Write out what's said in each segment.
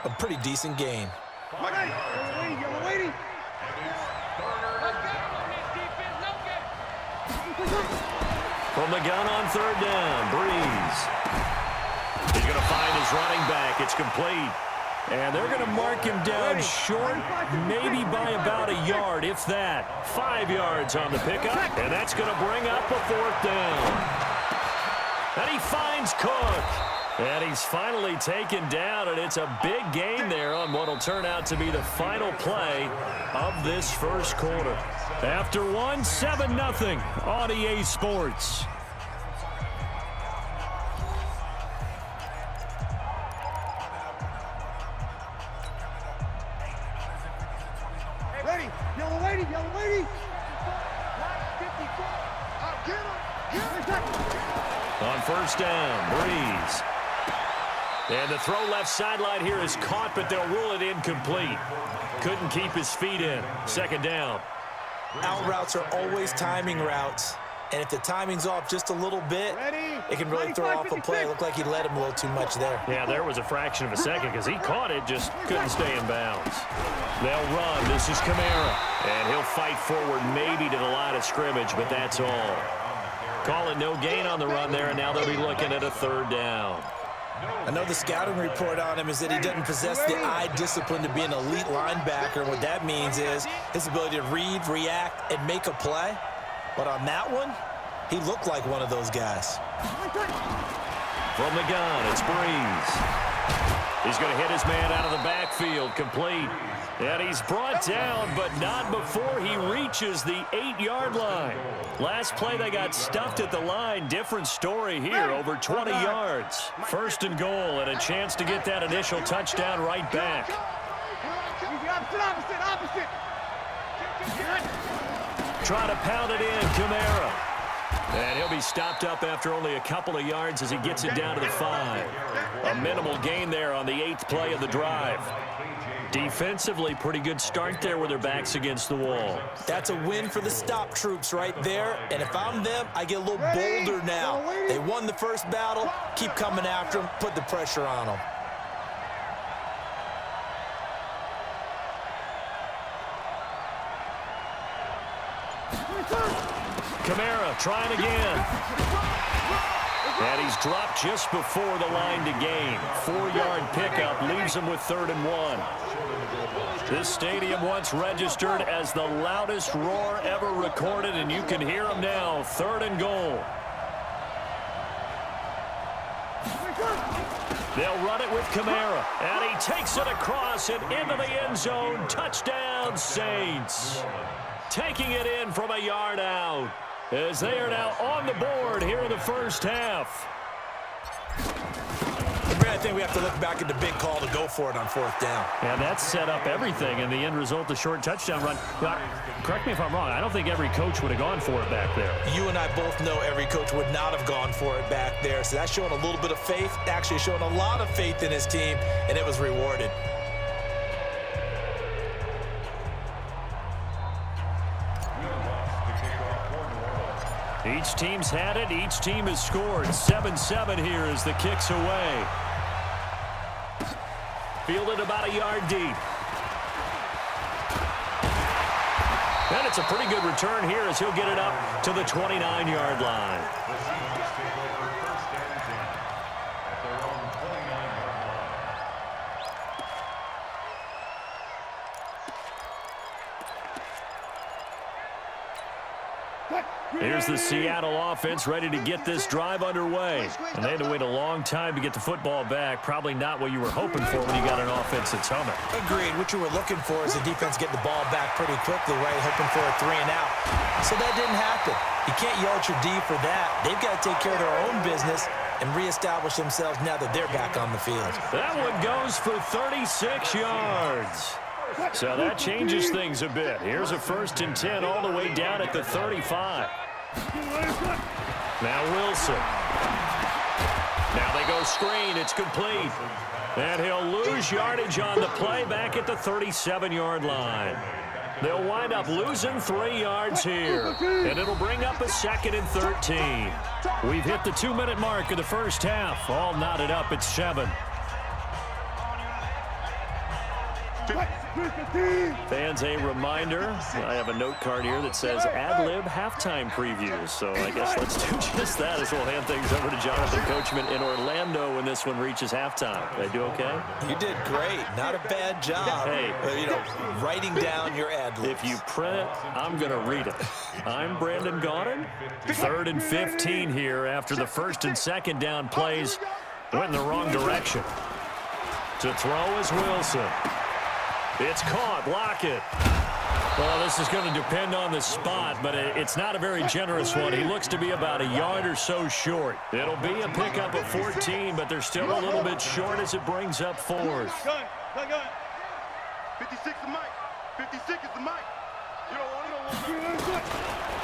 A pretty decent game. From the gun on third down, Breeze. He's going to find his running back. It's complete. And they're going to mark him down short, maybe by about a yard, if that. 5 yards on the pickup, and that's going to bring up a fourth down. And he finds Cook. And he's finally taken down, and it's a big gain there on what will turn out to be the final play of this first quarter. After one, 7-0 on EA Sports. Yellow lady. On first down, Breeze. And the throw left sideline here is caught, but they'll rule it incomplete. Couldn't keep his feet in. Second down. Out routes are always timing routes. And if the timing's off just a little bit, it can really throw off a play. It looked like he led him a little too much there. Yeah, there was a fraction of a second because he caught it, just couldn't stay in bounds. They'll run. This is Kamara. And he'll fight forward maybe to the line of scrimmage, but that's all. Call it no gain on the run there, and now they'll be looking at a third down. I know the scouting report on him is that he doesn't possess the eye discipline to be an elite linebacker. What that means is his ability to read, react, and make a play. But on that one, he looked like one of those guys. From the gun, it's Breeze. He's going to hit his man out of the backfield, complete. And he's brought down, but not before he reaches the 8-yard line. Last play, they got stuffed at the line. Different story here, over 20 yards. First and goal, and a chance to get that initial touchdown right back. Opposite. Trying to pound it in, Kamara. And he'll be stopped up after only a couple of yards as he gets it down to the 5. A minimal gain there on the 8th play of the drive. Defensively, pretty good start there with their backs against the wall. That's a win for the stop troops right there. And if I'm them, I get a little bolder now. They won the first battle. Keep coming after them. Put the pressure on them. Kamara trying again. And he's dropped just before the line to gain. 4-yard pickup leaves him with 3rd and 1. This stadium once registered as the loudest roar ever recorded, and you can hear him now. 3rd and goal. They'll run it with Kamara, and he takes it across and into the end zone. Touchdown, Saints. Taking it in from a yard out, as they are now on the board here in the first half. I think we have to look back at the big call to go for it on 4th down. And that set up everything, and the end result, the short touchdown run. Correct me if I'm wrong. I don't think every coach would have gone for it back there. You and I both know every coach would not have gone for it back there. So that's showing a little bit of faith, actually showing a lot of faith in his team, and it was rewarded. Each team's had it. Each team has scored. 7-7 here as the kick's away. Fielded about a yard deep. And it's a pretty good return here as he'll get it up to the 29-yard line. Here's the Seattle offense ready to get this drive underway. And they had to wait a long time to get the football back. Probably not what you were hoping for when you got an offense that's humming. Agreed. What you were looking for is the defense getting the ball back pretty quickly, right? Hoping for a 3 and out. So that didn't happen. You can't yell at your D for that. They've got to take care of their own business and reestablish themselves now that they're back on the field. That one goes for 36 yards. So that changes things a bit. Here's a 1st and 10 all the way down at the 35. Now Wilson. Now they go screen. It's complete. And he'll lose yardage on the play back at the 37-yard line. They'll wind up losing 3 yards here. And it'll bring up a 2nd and 13. We've hit the 2-minute mark of the first half. All knotted up at 7. Fans, a reminder, I have a note card here that says ad-lib halftime previews. So I guess let's do just that as we'll hand things over to Jonathan Coachman in Orlando when this one reaches halftime. Did I do okay? You did great. Not a bad job. Hey, writing down your ad-libs. If you print it, I'm going to read it. I'm Brandon Gaudin. 3rd and 15 here after the first and second down plays went in the wrong direction. To throw is Wilson. It's caught. Block it. Well, this is going to depend on the spot, but it's not a very generous one. He looks to be about a yard or so short. It'll be a pickup of 14, but they're still a little bit short as it brings up 4th. 56 is the mic. 56 is the mic. You don't want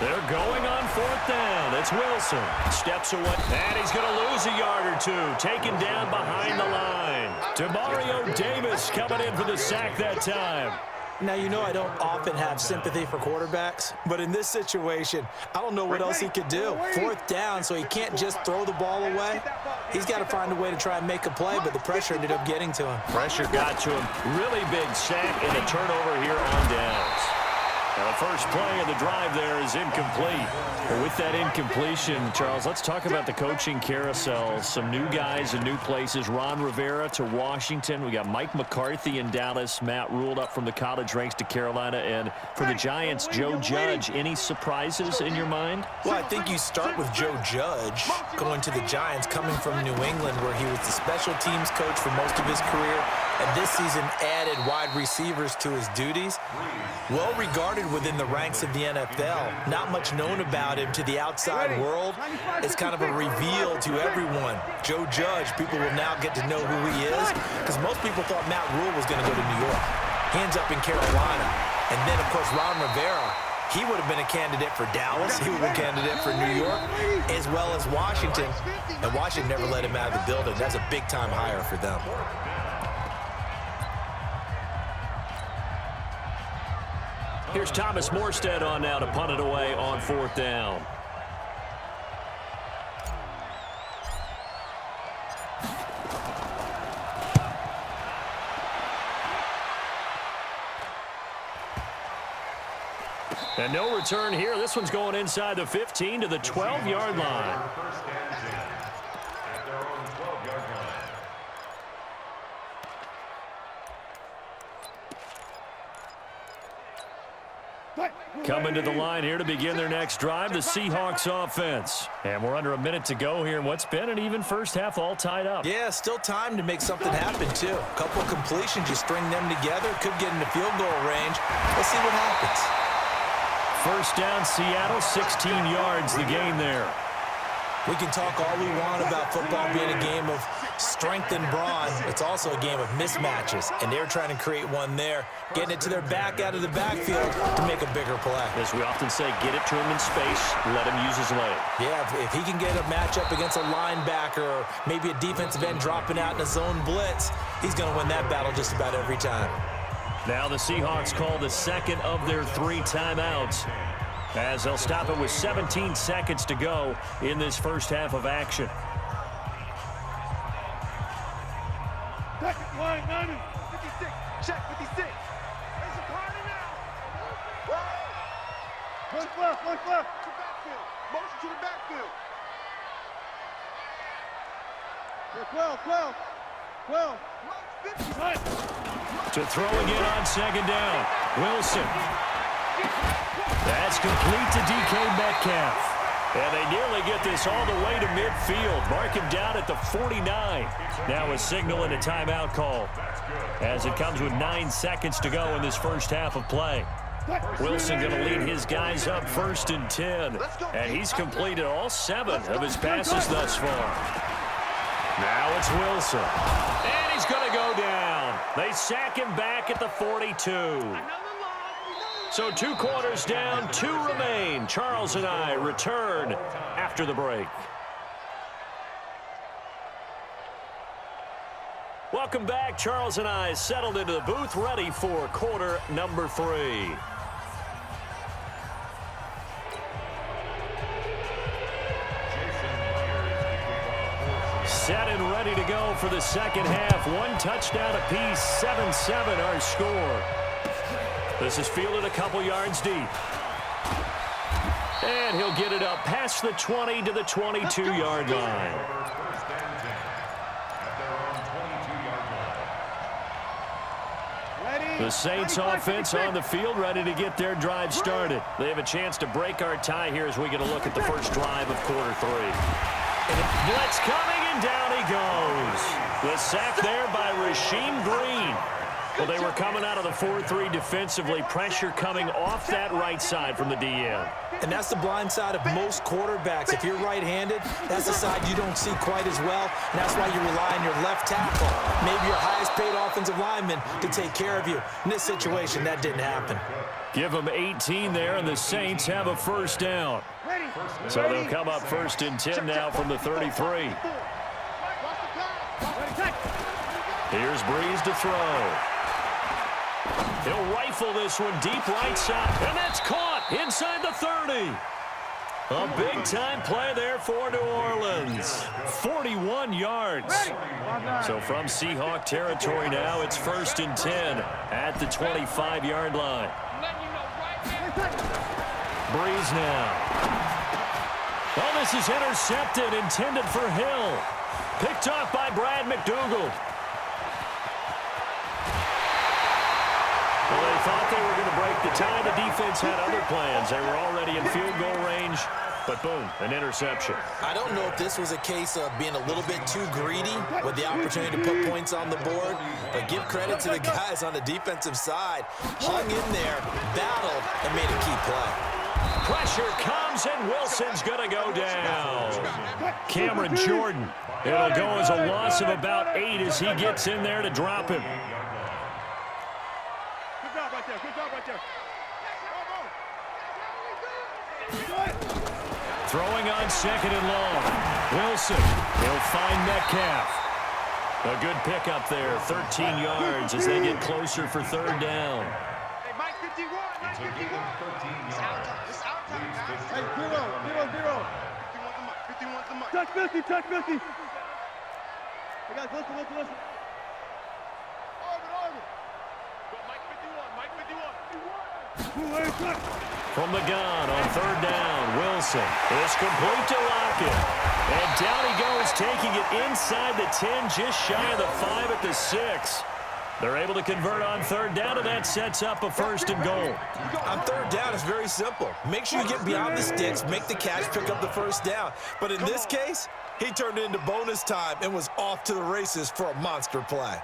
They're going on 4th down. It's Wilson. Steps away. And he's going to lose a yard or two. Taken down behind the line. Demario Davis coming in for the sack that time. Now, I don't often have sympathy for quarterbacks, but in this situation, I don't know what else he could do. 4th down, so he can't just throw the ball away. He's got to find a way to try and make a play, but the pressure ended up getting to him. Pressure got to him. Really big sack and a turnover here on downs. Now the first play of the drive there is incomplete. Well, with that incompletion, Charles, let's talk about the coaching carousel. Some new guys in new places. Ron Rivera to Washington. We got Mike McCarthy in Dallas. Matt ruled up from the college ranks to Carolina. And for the Giants, Joe Judge. Any surprises in your mind? Well, I think you start with Joe Judge going to the Giants, coming from New England, where he was the special teams coach for most of his career, and this season added wide receivers to his duties. Well regarded within the ranks of the NFL. Not much known about him to the outside world. It's kind of a reveal to everyone. Joe Judge, people will now get to know who he is, because most people thought Matt Rule was going to go to New York. He ends up in Carolina. And then, of course, Ron Rivera, he would have been a candidate for Dallas. He would have been a candidate for New York, as well as Washington. And Washington never let him out of the building. That's a big-time hire for them. Here's Thomas Morstead on now to punt it away on 4th down. And no return here. This one's going inside the 15 to the 12-yard line. Coming to the line here to begin their next drive, the Seahawks offense. And we're under a minute to go here in what's been an even first half, all tied up. Yeah, still time to make something happen, too. A couple of completions, you string them together, could get into field goal range. Let's see what happens. First down, Seattle, 16 yards, the gain there. We can talk all we want about football being a game of strength and brawn. It's also a game of mismatches, and they're trying to create one there, getting it to their back out of the backfield to make a bigger play. As we often say, get it to him in space, let him use his leg. Yeah, if he can get a matchup against a linebacker or maybe a defensive end dropping out in a zone blitz, he's going to win that battle just about every time. Now the Seahawks call the second of their 3 timeouts, as they'll stop it with 17 seconds to go in this first half of action. Second line, 90. 56. Check 56. Raise a party now. Look left, look left. To the backfield. Motion to the backfield. 12. To throw again on second down. Wilson. That's complete to DK Metcalf. And they nearly get this all the way to midfield. Mark him down at the 49. Now a signal and a timeout call, as it comes with 9 seconds to go in this first half of play. Wilson going to lead his guys up 1st and 10. And he's completed all 7 of his passes thus far. Now it's Wilson. And he's going to go down. They sack him back at the 42. So 2 quarters down, 2 remain. Charles and I return after the break. Welcome back. Charles and I settled into the booth, ready for quarter number 3. set and ready to go for the second half. One touchdown apiece, 7-7 our score. This is fielded a couple yards deep. And he'll get it up past the 20 to the 22-yard line. The Saints offense on the field, ready to get their drive started. They have a chance to break our tie here as we get a look at the first drive of quarter 3. Blitz coming, and down he goes. The sack there by Rasheem Green. Well, they were coming out of the 4-3 defensively. Pressure coming off that right side from the DN. And that's the blind side of most quarterbacks. If you're right-handed, that's the side you don't see quite as well. And that's why you rely on your left tackle, maybe your highest-paid offensive lineman, to take care of you. In this situation, that didn't happen. Give them 18 there, and the Saints have a first down. So they'll come up first and 10 now from the 33. Here's Breeze to throw. He'll rifle this one deep right side, and that's caught inside the 30. A big-time play there for New Orleans. 41 yards. So from Seahawk territory now, it's first and 10 at the 25-yard line. Breeze now. Oh, this is intercepted, intended for Hill. Picked off by Brad McDougald. Well, they thought they were going to break the tie. The defense had other plans. They were already in field goal range, but boom, an interception. I don't know if this was a case of being a little bit too greedy with the opportunity to put points on the board, but give credit to the guys on the defensive side. Hung in there, battled, and made a key play. Pressure comes, and Wilson's going to go down. Cameron Jordan. It'll go as a loss of about 8 as he gets in there to drop him. Good job right there. Throwing on second and long. Wilson, he'll find Metcalf. A good pickup there, 13 yards as they get closer for third down. Hey, Mike 51, Mike 51. It's our time, guys. Hey, 0. 51's the mic. Touch 50. Hey, guys, listen. From the gun on third down, Wilson is complete to Lockett. And down he goes, taking it inside the 10, just shy of the 5 at the 6. They're able to convert on third down, and that sets up a first and goal. On third down, it's very simple. Make sure you get beyond the sticks, make the catch, pick up the first down. But in this case, he turned it into bonus time and was off to the races for a monster play.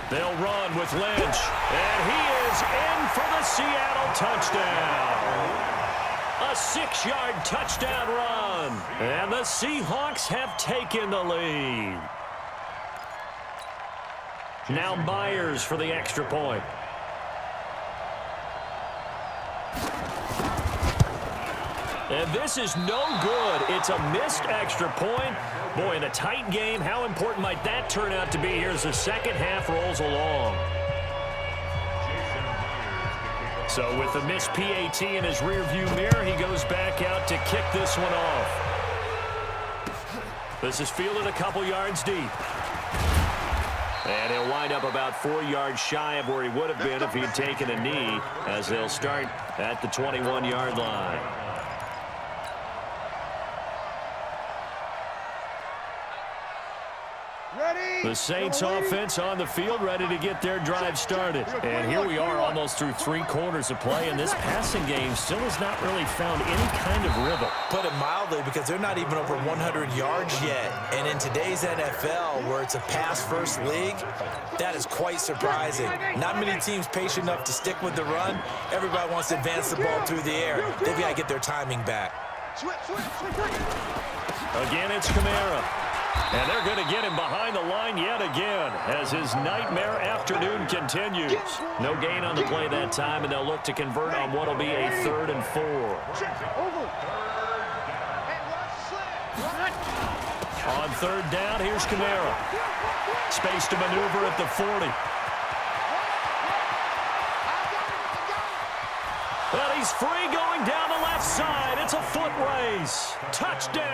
They'll run with Lynch, and he is in for the Seattle touchdown. A 6-yard touchdown run, and the Seahawks have taken the lead. Now Myers for the extra point. And this is no good. It's a missed extra point. Boy, in a tight game, how important might that turn out to be here as the second half rolls along? So with the missed PAT in his rearview mirror, he goes back out to kick this one off. This is fielded a couple yards deep. And he'll wind up about 4 yards shy of where he would have been if he had taken a knee, as they'll start at the 21-yard line. The Saints offense on the field, ready to get their drive started. And here we are almost through 3 quarters of play, and this passing game still has not really found any kind of rhythm. Put it mildly, because they're not even over 100 yards yet. And in today's NFL, where it's a pass-first league, that is quite surprising. Not many teams patient enough to stick with the run. Everybody wants to advance the ball through the air. They've got to get their timing back. Again, it's Kamara. And they're going to get him behind the line yet again as his nightmare afternoon continues. No gain on the play that time, and they'll look to convert on what will be a 3rd and 4. On third down, here's Kamara. Space to maneuver at the 40. Well, he's free going down the left side. It's a foot race. Touchdown.